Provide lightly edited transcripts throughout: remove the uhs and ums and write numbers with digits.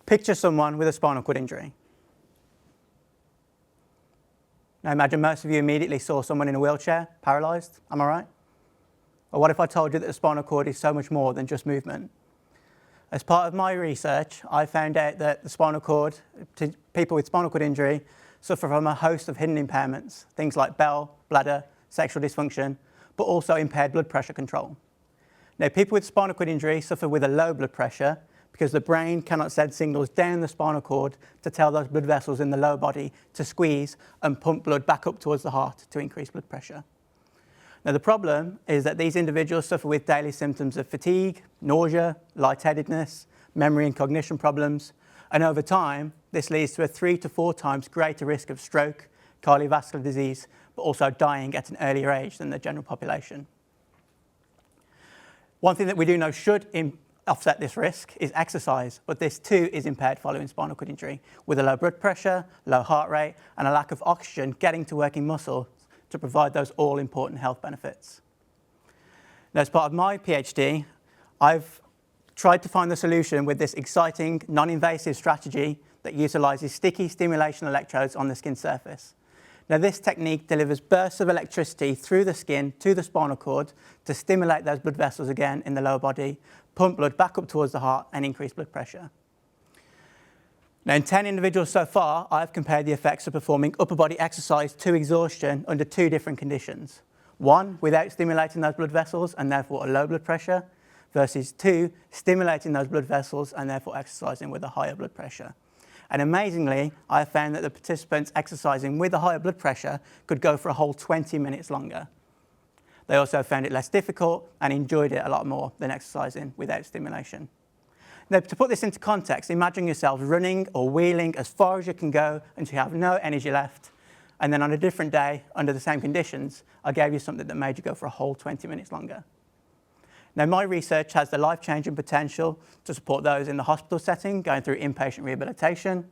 Picture someone with a spinal cord injury. Now imagine most of you immediately saw someone in a wheelchair, paralysed, am I right? Or what if I told you that the spinal cord is so much more than just movement? As part of my research, I found out that the spinal cord, people with spinal cord injury, suffer from a host of hidden impairments, things like bowel, bladder, sexual dysfunction, but also impaired blood pressure control. Now, people with spinal cord injury suffer with a low blood pressure because the brain cannot send signals down the spinal cord to tell those blood vessels in the lower body to squeeze and pump blood back up towards the heart to increase blood pressure. Now, the problem is that these individuals suffer with daily symptoms of fatigue, nausea, lightheadedness, memory and cognition problems, and over time, this leads to a 3 to 4 times greater risk of stroke, cardiovascular disease, but also dying at an earlier age than the general population. One thing that we do know should offset this risk is exercise, but this too is impaired following spinal cord injury, with a low blood pressure, low heart rate, and a lack of oxygen getting to working muscles to provide those all-important health benefits. Now, as part of my PhD, I've tried to find the solution with this exciting, non-invasive strategy that utilises sticky stimulation electrodes on the skin surface. Now, this technique delivers bursts of electricity through the skin to the spinal cord to stimulate those blood vessels again in the lower body, pump blood back up towards the heart, and increase blood pressure. Now, in 10 individuals so far, I've compared the effects of performing upper body exercise to exhaustion under 2 different conditions. 1, without stimulating those blood vessels and therefore a low blood pressure, versus 2, stimulating those blood vessels and therefore exercising with a higher blood pressure. And amazingly, I found that the participants exercising with a higher blood pressure could go for a whole 20 minutes longer. They also found it less difficult and enjoyed it a lot more than exercising without stimulation. Now, to put this into context, imagine yourself running or wheeling as far as you can go until you have no energy left, and then on a different day, under the same conditions, I gave you something that made you go for a whole 20 minutes longer. Now, my research has the life-changing potential to support those in the hospital setting going through inpatient rehabilitation,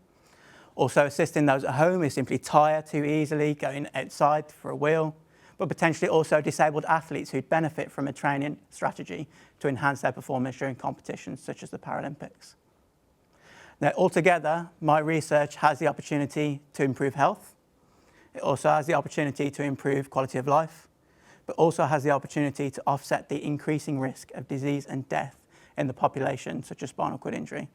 also assisting those at home who simply tire too easily going outside for a wheel, but potentially also disabled athletes who'd benefit from a training strategy to enhance their performance during competitions such as the Paralympics. Now, altogether, my research has the opportunity to improve health. It also has the opportunity to improve quality of life, but also has the opportunity to offset the increasing risk of disease and death in the population, such as spinal cord injury.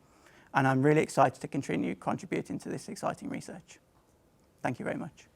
And I'm really excited to continue contributing to this exciting research. Thank you very much.